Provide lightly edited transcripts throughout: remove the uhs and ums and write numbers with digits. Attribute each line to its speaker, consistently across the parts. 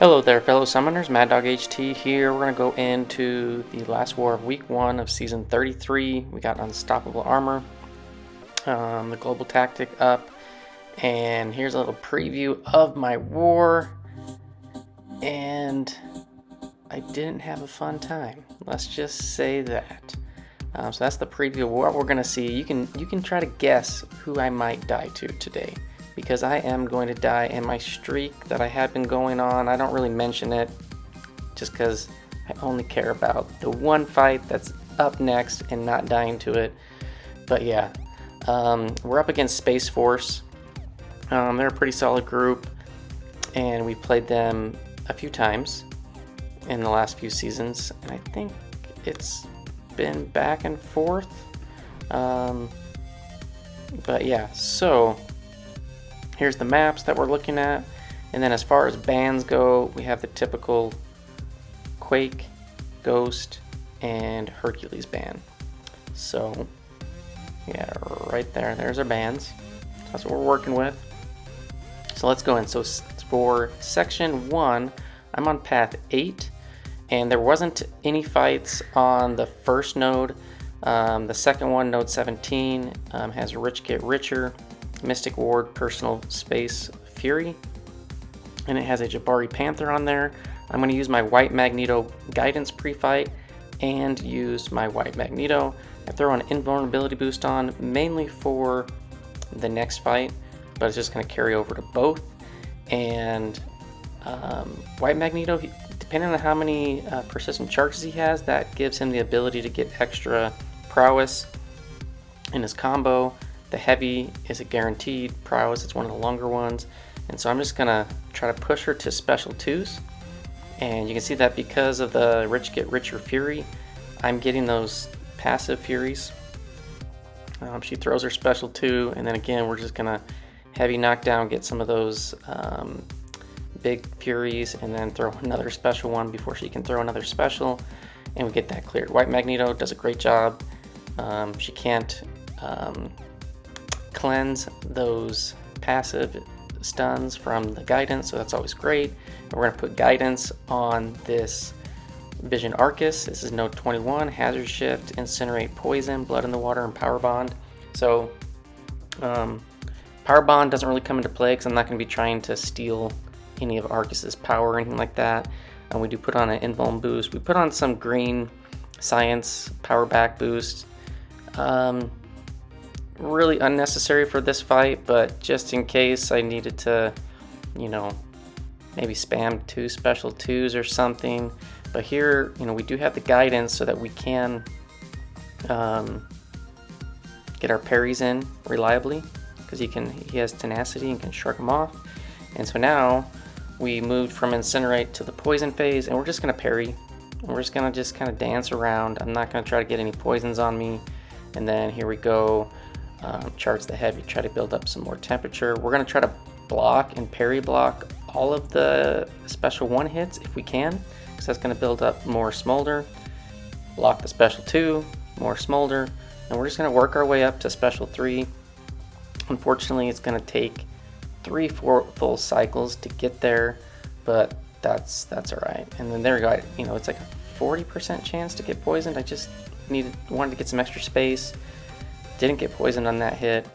Speaker 1: Hello there, fellow summoners. Mad Dog HT here. We're going to go into the last war of week 1 of season 33. We got Unstoppable Armor, the global tactic up, and here's a little preview of my war. And I didn't have a fun time. Let's just say that. So that's the preview of what we're going to see. You can try to guess who I might die to today, because I am going to die, and my streak that I had been going on, I don't really mention it just because I only care about the one fight that's up next and not dying to it. But yeah, we're up against Space Force. They're a pretty solid group, and we played them a few times in the last few seasons, and I think it's been back and forth. But yeah, so here's the maps that we're looking at, and then as far as bands go, we have the typical Quake, Ghost, and Hercules band. So yeah, right there, there's our bands. That's what we're working with. So let's go in. So for section 1, I'm on path 8, and there wasn't any fights on the first node. The second one, node 17, has Rich Get Richer, Mystic Ward, Personal Space Fury, and it has a Jabari Panther on there. I'm going to use my White Magneto Guidance pre-fight and use my White Magneto. I throw an invulnerability boost on mainly for the next fight, but it's just going to carry over to both. And White Magneto, depending on how many persistent charges he has, that gives him the ability to get extra prowess in his combo. The heavy is a guaranteed prowess, it's one of the longer ones, and so I'm just gonna try to push her to special 2s, and you can see that because of the Rich Get Richer Fury, I'm getting those passive Furies. She throws her special 2, and then again we're just gonna heavy knockdown, get some of those big Furies, and then throw another special one before she can throw another special, and we get that cleared. White Magneto does a great job. She can't cleanse those passive stuns from the guidance, so that's always great. And we're going to put guidance on this Vision Aarkus. This is node 21, Hazard Shift, Incinerate, Poison, Blood in the Water, and Power Bond. So Power Bond doesn't really come into play because I'm not going to be trying to steal any of Aarkus's power or anything like that. And we do put on an invuln boost. We put on some green science power back boost. Really unnecessary for this fight, but just in case I needed to, maybe spam 2 special 2s or something. But here, we do have the guidance so that we can get our parries in reliably, because he has tenacity and can shrug them off. And so now we moved from Incinerate to the poison phase, and we're just going to parry. We're just going to kind of dance around. I'm not going to try to get any poisons on me. And then here we go. Charge the heavy, try to build up some more temperature. We're going to try to block and parry block all of the special 1 hits if we can, because that's going to build up more smolder. Block the special 2, more smolder, and we're just going to work our way up to special 3. Unfortunately, it's going to take 3 full cycles to get there, but that's all right. And then there we go. It's like a 40% chance to get poisoned. I just wanted to get some extra space. Didn't get poisoned on that hit.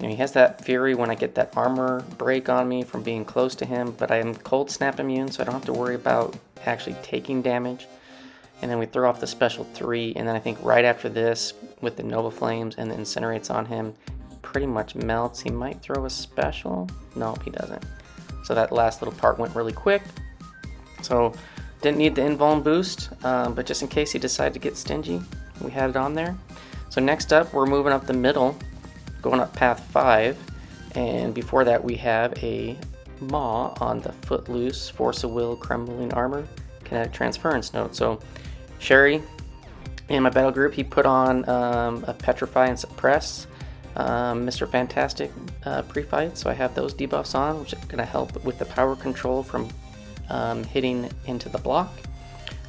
Speaker 1: He has that Fury when I get that armor break on me from being close to him, but I am cold snap immune, so I don't have to worry about actually taking damage. And then we throw off the special 3, and then I think right after this, with the Nova Flames and the Incinerates on him, pretty much melts. He might throw a special. No, he doesn't. So that last little part went really quick. So didn't need the invuln boost, but just in case he decided to get stingy, we had it on there. So next up, we're moving up the middle, going up path 5, and before that we have a Maw on the Footloose, Force of Will, Crumbling Armor, Kinetic Transference node. So Sherry, in my battle group, he put on a Petrify and Suppress, Mr. Fantastic pre-fight, so I have those debuffs on, which is going to help with the power control from hitting into the block.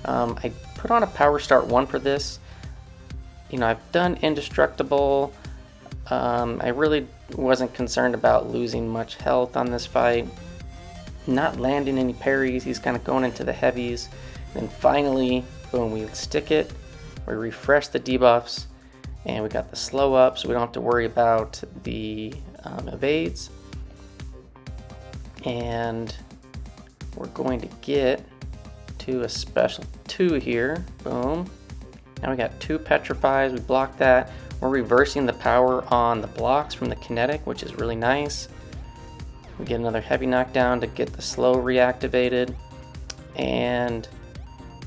Speaker 1: I put on a Power Start 1 for this. I've done Indestructible. I really wasn't concerned about losing much health on this fight. not landing any parries. He's kind of going into the heavies. Then finally, boom, we stick it. We refresh the debuffs, and we got the slow up, so we don't have to worry about the evades. And we're going to get to a special 2 here. Boom. Now we got 2 petrifies. We block that. We're reversing the power on the blocks from the kinetic, which is really nice. We get another heavy knockdown to get the slow reactivated. And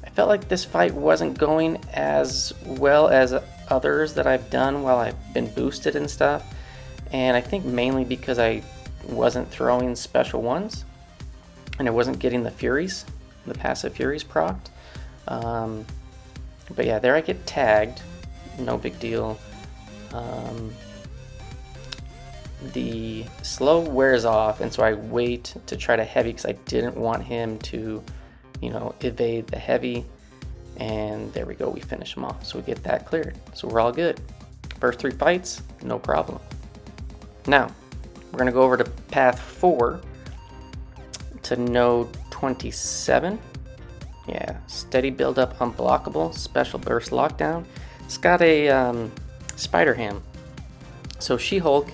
Speaker 1: I felt like this fight wasn't going as well as others that I've done while I've been boosted and stuff. And I think mainly because I wasn't throwing special ones and I wasn't getting the furies, the passive furies procced. But yeah, there I get tagged, no big deal. The slow wears off, and so I wait to try to heavy because I didn't want him to, you know, evade the heavy. And there we go, we finish him off. So we get that cleared. So we're all good. First 3 fights, no problem. Now, we're gonna go over to path 4 to node 27. Yeah, steady build up, unblockable, special burst lockdown. It's got a SpiderHam. So SheHulk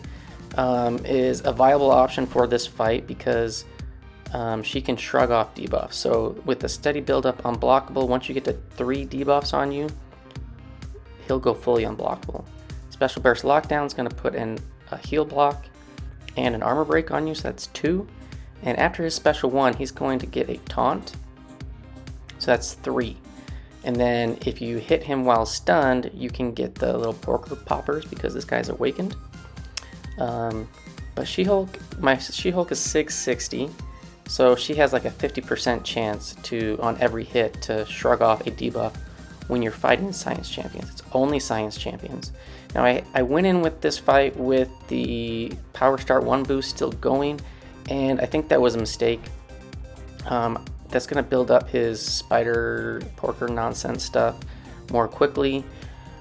Speaker 1: is a viable option for this fight because she can shrug off debuffs. So with the steady build up, unblockable, once you get to 3 debuffs on you, he'll go fully unblockable. Special burst lockdown is going to put in a heal block and an armor break on you, so that's 2. And after his special 1, he's going to get a taunt, so that's 3. And then if you hit him while stunned, you can get the little Polka poppers because this guy's awakened. But SheHulk, my SheHulk is 660, so she has like a 50% chance to, on every hit, to shrug off a debuff when you're fighting science champions. It's only science champions. Now I went in with this fight with the Power Start 1 boost still going, and I think that was a mistake. That's going to build up his spider porker nonsense stuff more quickly.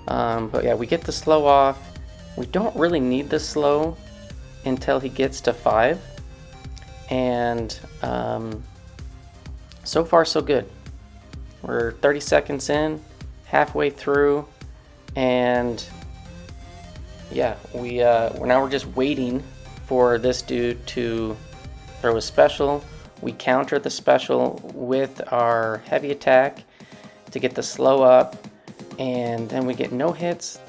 Speaker 1: But yeah, we get the slow off. We don't really need the slow until he gets to 5. And so far so good. We're 30 seconds in, halfway through, and yeah, we're just waiting for this dude to throw a special. We counter the special with our heavy attack to get the slow up, and then we get no hits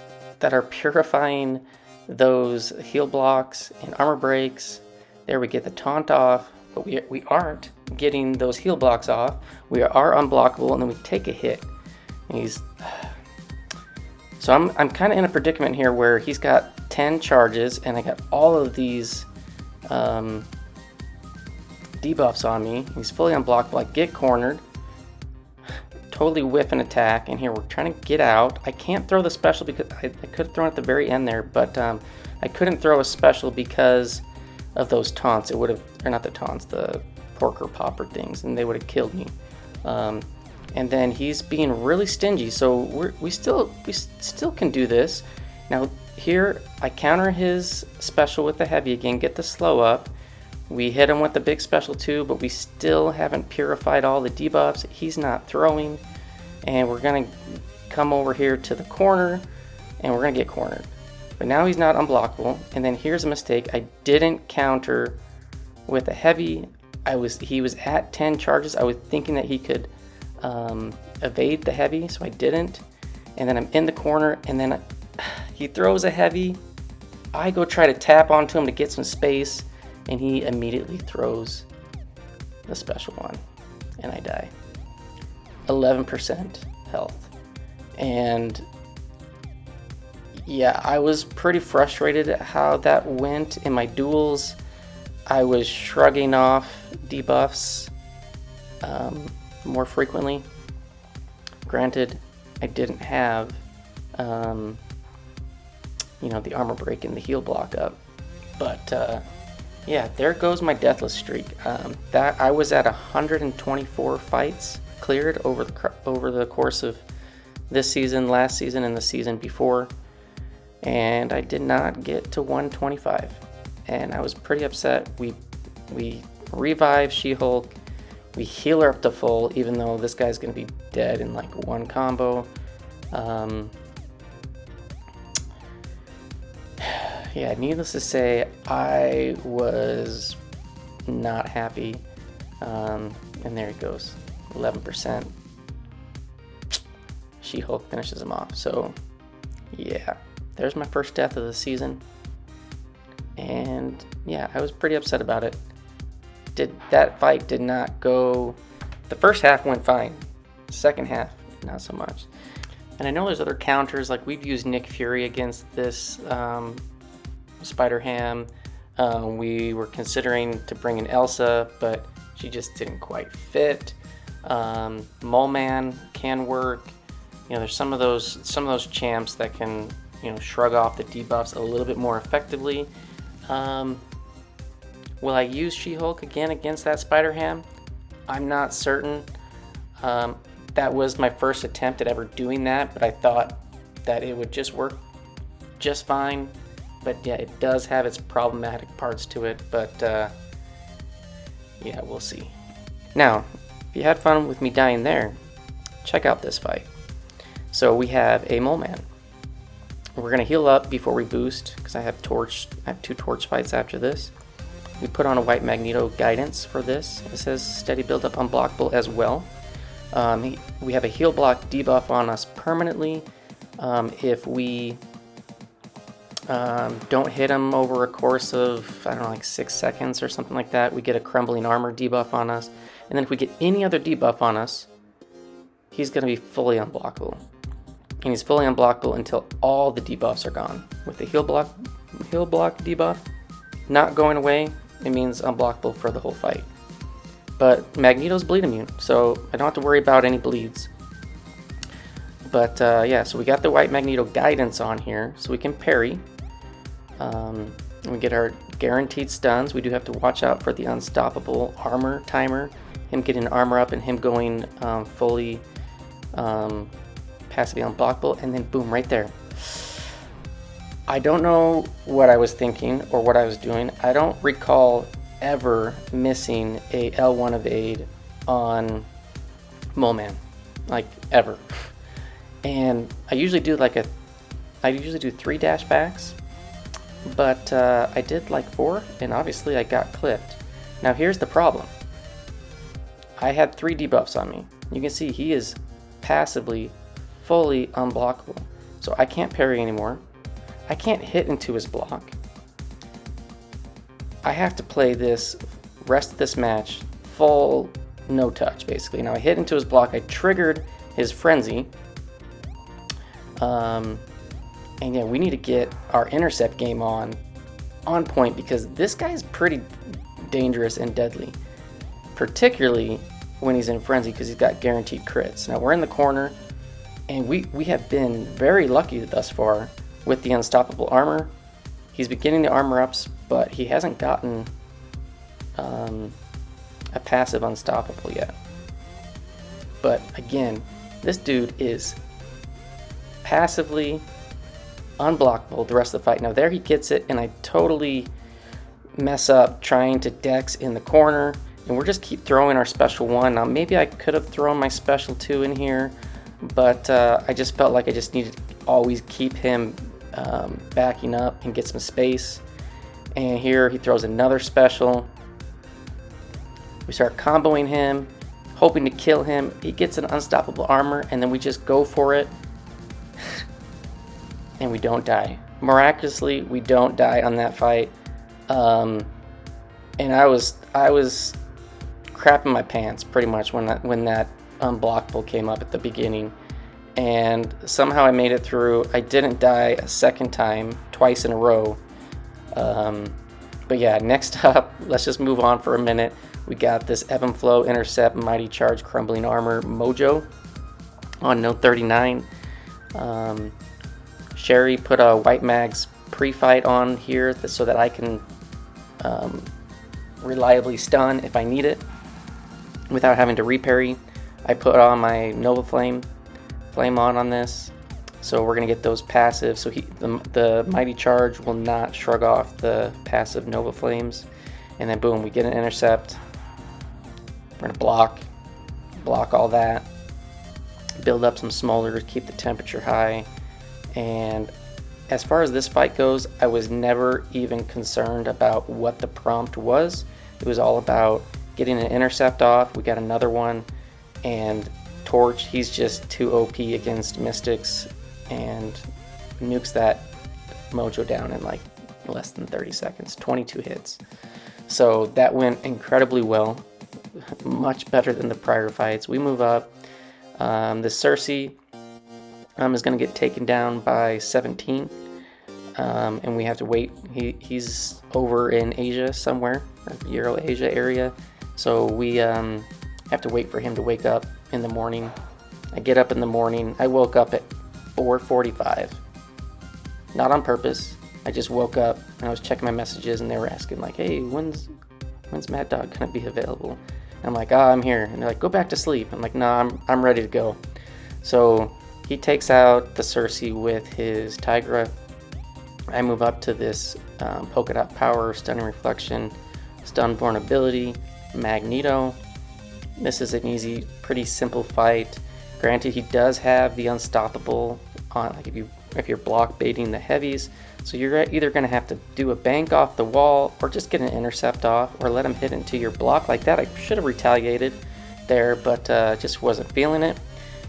Speaker 1: that are purifying those heal blocks and armor breaks. There we get the taunt off, but we aren't getting those heal blocks off. We are unblockable, and then we take a hit. So I'm kind of in a predicament here where he's got 10 charges, and I got all of these debuffs on me. He's fully unblockable. I get cornered, totally whiff an attack, and here we're trying to get out. I can't throw the special because I could have thrown at the very end there, but I couldn't throw a special because of those taunts. It would have, or not the taunts, the porker popper things, and they would have killed me. And then he's being really stingy, so we still can do this. Now here I counter his special with the heavy again, get the slow up. We hit him with the big special too, but we still haven't purified all the debuffs. He's not throwing, and we're gonna come over here to the corner, and we're gonna get cornered. But now he's not unblockable, and then here's a mistake. I didn't counter with a heavy. He was at 10 charges. I was thinking that he could evade the heavy, so I didn't. And then I'm in the corner, and then he throws a heavy. I go try to tap onto him to get some space, and he immediately throws the special one, and I die. 11% health. And yeah, I was pretty frustrated at how that went. In my duels, I was shrugging off debuffs more frequently. Granted, I didn't have the armor break and the heal block up, but yeah, there goes my deathless streak. That I was at 124 fights cleared over the course of this season, last season, and the season before, and I did not get to 125, and I was pretty upset. We revive SheHulk. We heal her up to full, even though this guy's going to be dead in like one combo. Yeah, needless to say, I was not happy. And there he goes, 11%. SheHulk finishes him off. So, yeah, there's my first death of the season. And yeah, I was pretty upset about it. That fight did not go. The first half went fine. Second half, not so much. And I know there's other counters, like we've used Nick Fury against this SpiderHam. We were considering to bring in Elsa, but she just didn't quite fit. Moleman can work. You know, there's some of those champs that can, you know, shrug off the debuffs a little bit more effectively. Will I use SheHulk again against that SpiderHam? I'm not certain. That was my first attempt at ever doing that, but I thought that it would just work just fine. But yeah, it does have its problematic parts to it, but yeah, we'll see. Now, if you had fun with me dying there, check out this fight. So we have a Moleman. We're gonna heal up before we boost, because I have 2 torch fights after this. We put on a white Magneto guidance for this. It says steady build up unblockable as well. We have a heal block debuff on us permanently. If we don't hit him over a course of, I don't know, like 6 seconds or something like that, we get a crumbling armor debuff on us. And then if we get any other debuff on us, he's going to be fully unblockable. And he's fully unblockable until all the debuffs are gone. With the heal block debuff not going away, it means unblockable for the whole fight. But Magneto's bleed immune, so I don't have to worry about any bleeds. But yeah, so we got the white Magneto guidance on here, so we can parry. We get our guaranteed stuns. We do have to watch out for the unstoppable armor timer, him getting armor up and him going fully passively unblockable, and then boom, right there. I don't know what I was thinking or what I was doing. I don't recall ever missing a L1 evade on Moleman, like ever. And I usually do 3 dash backs, but I did like 4, and obviously I got clipped. Now here's the problem. I had 3 debuffs on me. You can see he is passively fully unblockable, so I can't parry anymore. I can't hit into his block. I have to play this rest of this match full no touch, basically. Now I hit into his block, I triggered his frenzy. And yeah, we need to get our intercept game on point, because this guy's pretty dangerous and deadly, particularly when he's in frenzy, because he's got guaranteed crits. Now we're in the corner, and we have been very lucky thus far with the unstoppable armor. He's beginning the armor ups, but he hasn't gotten a passive unstoppable yet. But again, this dude is passively unblockable the rest of the fight. Now there he gets it, and I totally mess up trying to dex in the corner, and we're just keep throwing our special 1. Now maybe I could have thrown my special 2 in here, but I just felt like I just needed to always keep him backing up and get some space. And here he throws another special. We start comboing him, hoping to kill him. He gets an unstoppable armor, and then we just go for it. And we don't die. Miraculously, we don't die on that fight. And I was crapping my pants pretty much when that unblockable came up at the beginning. And somehow I made it through. I didn't die a second time, twice in a row. But yeah, next up, let's just move on for a minute. We got this Ebb and Flow, Intercept, Mighty Charge, Crumbling Armor, Mojo on note 39. Sherry put a WhMags pre-fight on here so that I can reliably stun if I need it without having to reparry. I put on my Nova Flame on this, so we're gonna get those passives. So the Mighty Charge will not shrug off the passive Nova Flames, and then boom, we get an intercept. We're gonna block all that, build up some smolder to keep the temperature high. And as far as this fight goes, I was never even concerned about what the prompt was. It was all about getting an intercept off. We got another one, and Torch, he's just too OP against Mystics and nukes that Mojo down in like less than 30 seconds, 22 hits. So that went incredibly well, much better than the prior fights. We move up. The Cersei is going to get taken down by 17, and we have to wait. He's over in Asia somewhere, Euro Asia area, so we have to wait for him to wake up in the morning. I get up in the morning. I woke up at 4:45, not on purpose. I just woke up and I was checking my messages, and they were asking like, "Hey, when's Mad Dog gonna be available?" And I'm like, "I'm here." And they're like, "Go back to sleep." I'm like, "No, I'm ready to go." So he takes out the Cersei with his Tigra. I move up to this Polka Dot Power, Stunning Reflection, Stun Vulnerability, Magneto. This is an easy, pretty simple fight. Granted, he does have the Unstoppable on, like if you're block baiting the heavies, so you're either going to have to do a bank off the wall or just get an intercept off or let him hit into your block like that. I should have retaliated there, but just wasn't feeling it.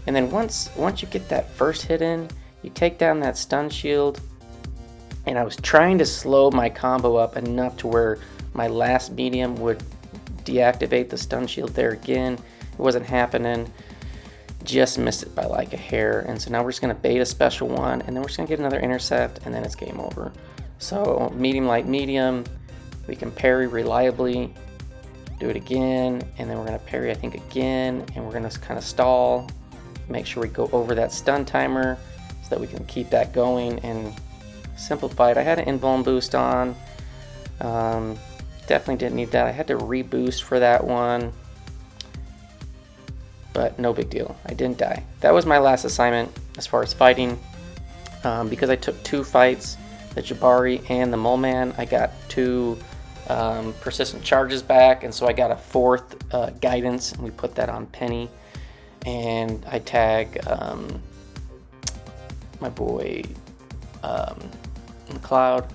Speaker 1: And then once you get that first hit in, you take down that stun shield, and I was trying to slow my combo up enough to where my last medium would deactivate the stun shield there again. It wasn't happening. Just missed it by like a hair, and so now we're just going to bait a special one, and then we're just going to get another intercept, and then it's game over. So medium, light, medium, we can parry reliably, do it again, and then we're going to parry I think again, and we're going to kind of stall, make sure we go over that stun timer so that we can keep that going and simplify it. I had an invuln boost on, definitely didn't need that. I had to reboost for that one, but no big deal. I didn't die. That was my last assignment as far as fighting. Because I took 2 fights, the Jabari and the Moleman, I got 2 persistent charges back, and so I got a 4th guidance, and we put that on Penny. And I tag my boy McLeod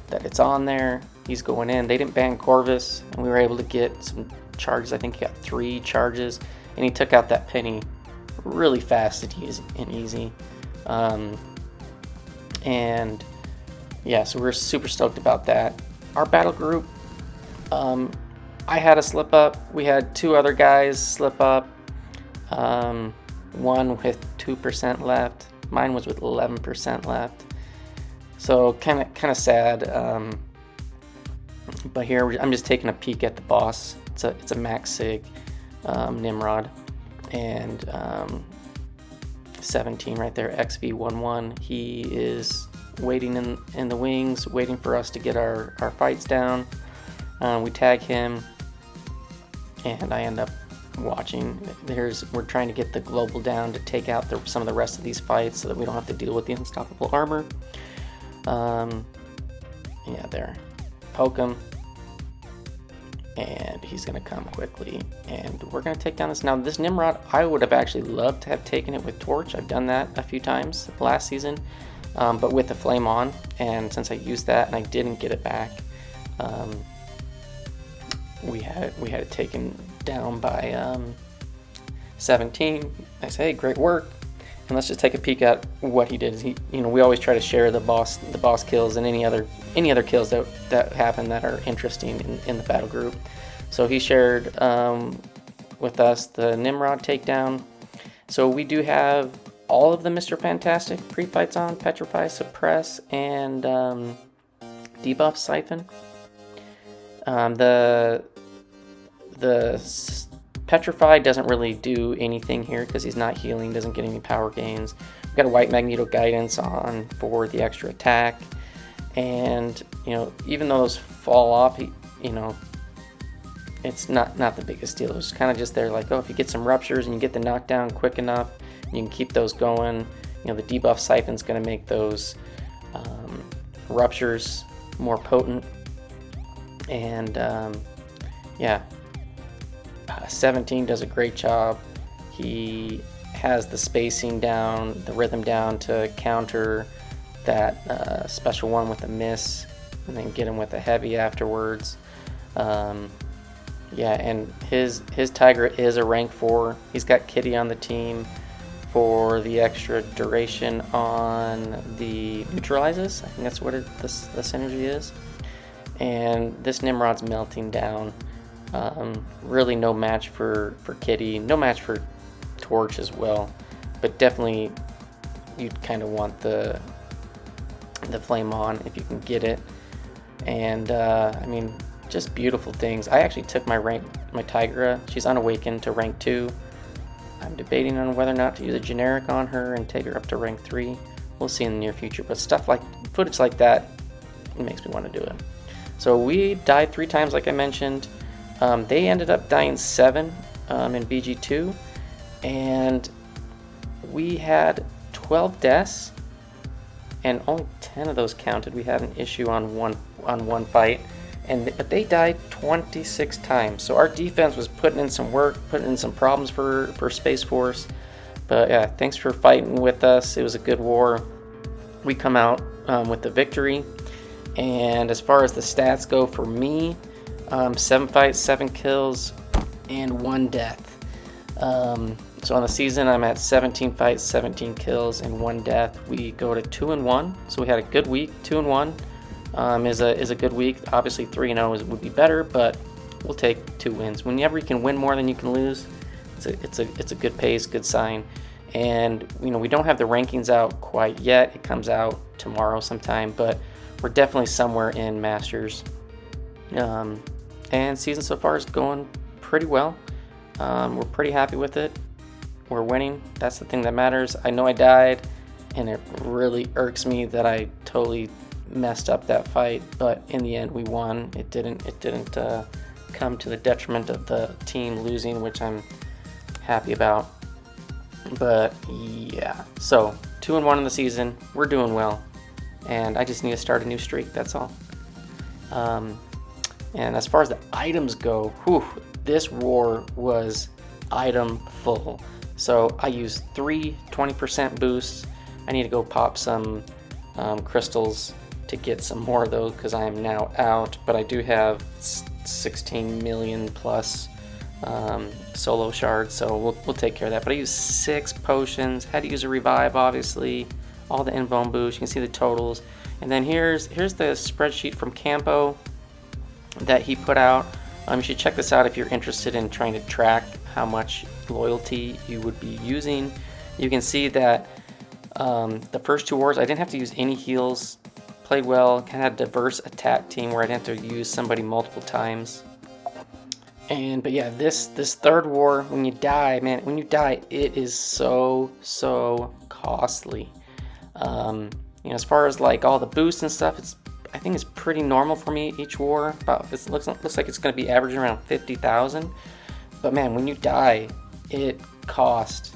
Speaker 1: that it's on there. He's going in. They didn't ban Corvus, and we were able to get some charges. I think he got 3 charges. And he took out that Penny really fast and easy. And yeah, so we're super stoked about that. Our battle group, I had a slip up. We had 2 other guys slip up. One with 2% left. Mine was with 11% left. So kind of sad. But here I'm just taking a peek at the boss. It's a max sig. Nimrod, and 17 right there, XV11. He is waiting in the wings, waiting for us to get our fights down. We tag him, and I end up watching. We're trying to get the global down to take out some of the rest of these fights so that we don't have to deal with the unstoppable armor. Yeah, there. Poke him. And he's going to come quickly, and we're going to take down this. Now, this Nimrod, I would have actually loved to have taken it with Torch. I've done that a few times last season, but with the Flame on, and since I used that and I didn't get it back, we had it taken down by 17. I say, hey, great work. And let's just take a peek at what he did. We always try to share the boss kills and any other kills that happen that are interesting in the battle group. So he shared with us the Nimrod takedown. So we do have all of the Mr. Fantastic pre-fights on: Petrify, Suppress, and Debuff Siphon. The Petrify doesn't really do anything here because he's not healing, doesn't get any power gains. We've got a white Magneto guidance on for the extra attack, and even though those fall off, it's not the biggest deal. It's kind of just there, like, if you get some ruptures and you get the knockdown quick enough, you can keep those going. The debuff siphon's going to make those ruptures more potent. And yeah, 17 does a great job. He has the spacing down, the rhythm down to counter that special one with a miss, and then get him with a heavy afterwards. Yeah, and his Tigra is a rank 4. He's got Kitty on the team for the extra duration on the neutralizes. I think that's what the synergy is. And this Nimrod's melting down. Really no match for Kitty, no match for Torch as well, but definitely you'd kind of want the flame on if you can get it. And I mean, just beautiful things. I actually took my Tigra, she's unawakened, to rank 2. I'm debating on whether or not to use a generic on her and take her up to rank 3. We'll see in the near future, but footage like that, it makes me want to do it. So we died 3 times, like I mentioned. They ended up dying 7 in BG2, and we had 12 deaths, and only 10 of those counted. We had an issue on one fight, but they died 26 times. So our defense was putting in some work, putting in some problems for Space Force. But yeah, thanks for fighting with us. It was a good war. We come out with the victory. And as far as the stats go for me, 7 fights, 7 kills, and 1 death. So on the season, I'm at 17 fights, 17 kills, and 1 death. We go to 2-1, so we had a good week. 2-1 is a good week. Obviously, 3-0 would be better, but we'll take 2 wins. Whenever you can win more than you can lose, it's a good pace, good sign. And you know, we don't have the rankings out quite yet. It comes out tomorrow sometime, but we're definitely somewhere in Masters. And season so far is going pretty well. We're pretty happy with it. We're winning. That's the thing that matters. I know I died, and it really irks me that I totally messed up that fight. But in the end, we won. It didn't come to the detriment of the team losing, which I'm happy about. But yeah, so 2-1 in the season. We're doing well, and I just need to start a new streak. That's all. And as far as the items go, this war was item full. So I used 3 20% boosts. I need to go pop some crystals to get some more of those because I am now out. But I do have 16 million plus solo shards, so we'll take care of that. But I used 6 potions. Had to use a revive, obviously. All the invuln boosts. You can see the totals. And then here's the spreadsheet from Campo that he put out. You should check this out if you're interested in trying to track how much loyalty you would be using. You can see that the first 2 wars I didn't have to use any heals. Played well, kind of had a diverse attack team where I didn't have to use somebody multiple times. But yeah, this 3rd war, when you die, man, it is so costly. You know, as far as like all the boosts and stuff, I think it's pretty normal for me each war. It looks like it's going to be averaging around 50,000. But man, when you die, it costs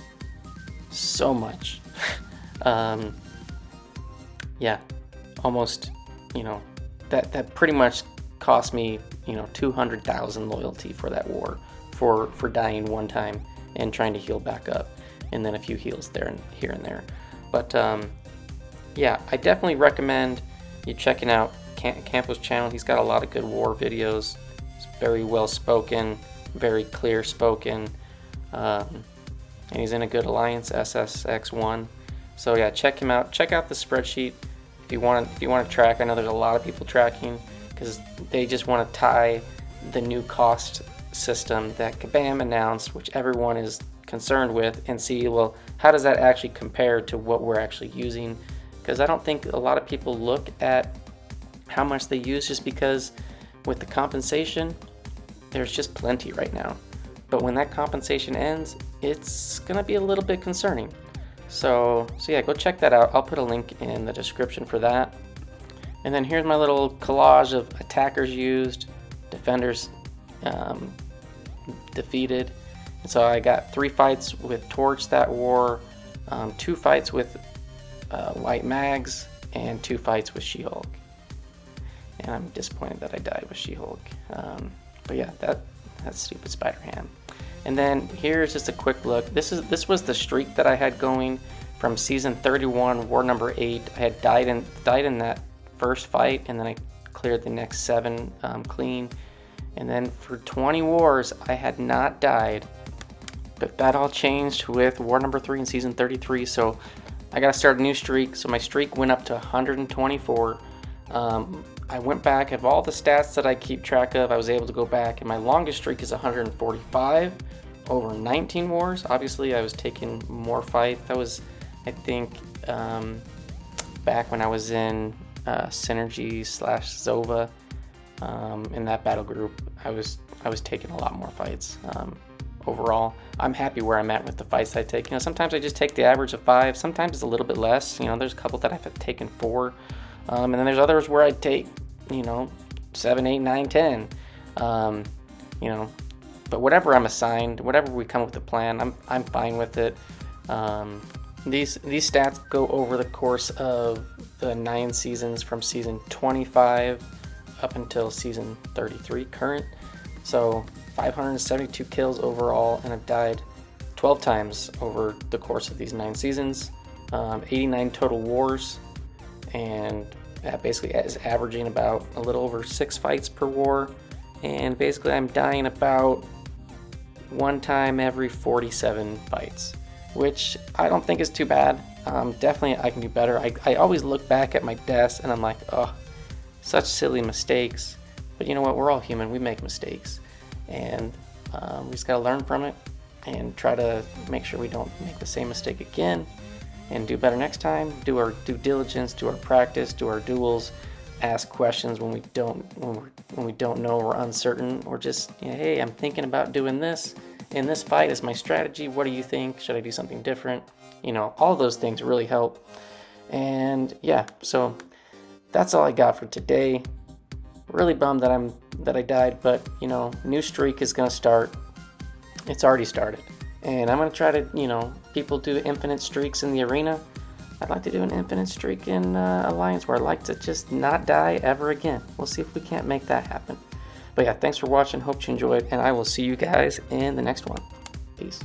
Speaker 1: so much. Yeah, almost, you know, that pretty much cost me, you know, 200,000 loyalty for that war, for dying 1 time and trying to heal back up, and then a few heals there and here and there. But yeah, I definitely recommend you checking out Campo's channel. He's got a lot of good war videos. It's very well spoken, very clear spoken, and he's in a good alliance, SSX1. So yeah, check him out. Check out the spreadsheet if you want to track. I know there's a lot of people tracking because they just want to tie the new cost system that Kabam announced, which everyone is concerned with, and see, well, how does that actually compare to what we're actually using? Because I don't think a lot of people look at how much they use, just because with the compensation, there's just plenty right now. But when that compensation ends, it's going to be a little bit concerning. So yeah, go check that out. I'll put a link in the description for that. And then here's my little collage of attackers used, defenders defeated. And so I got 3 fights with Torch that war, 2 fights with WhMags, and 2 fights with SheHulk. and I'm disappointed that I died with SheHulk. But yeah, that's stupid SpiderHam. And then here's just a quick look. This was the streak that I had going from season 31, war number 8. I had died in that first fight, and then I cleared the next 7 clean. And then for 20 wars, I had not died. But that all changed with war number 3 in season 33. So I got to start a new streak. So my streak went up to 124. I went back of all the stats that I keep track of. I was able to go back, and my longest streak is 145 over 19 wars. Obviously, I was taking more fights. That was, I think, back when I was in Synergy / Zova. In that battle group, I was taking a lot more fights. Overall, I'm happy where I'm at with the fights I take. You know, sometimes I just take the average of 5. Sometimes it's a little bit less. You know, there's a couple that I've taken 4. And then there's others where I take, 7, 8, 9, 10. But whatever I'm assigned, whatever we come up with a plan, I'm fine with it. These stats go over the course of the 9 seasons from season 25 up until season 33 current. So 572 kills overall, and I've died 12 times over the course of these 9 seasons. 89 total wars, and that basically is averaging about a little over 6 fights per war. And basically I'm dying about 1 time every 47 fights, which I don't think is too bad. Definitely I can do better. I always look back at my deaths and I'm like, oh, such silly mistakes. But you know what, we're all human, we make mistakes. And we just gotta learn from it and try to make sure we don't make the same mistake again and do better next time. Do our due diligence, do our practice, do our duels, ask questions when we don't know or uncertain, or just, hey, I'm thinking about doing this in this fight is my strategy. What do you think? Should I do something different? All of those things really help. And yeah, so that's all I got for today. Really bummed that I died, but new streak is gonna start. It's already started, and I'm gonna try to, people do infinite streaks in the arena. I'd like to do an infinite streak in Alliance, where I'd like to just not die ever again. We'll see if we can't make that happen. But yeah, thanks for watching. Hope you enjoyed, and I will see you guys in the next one. Peace.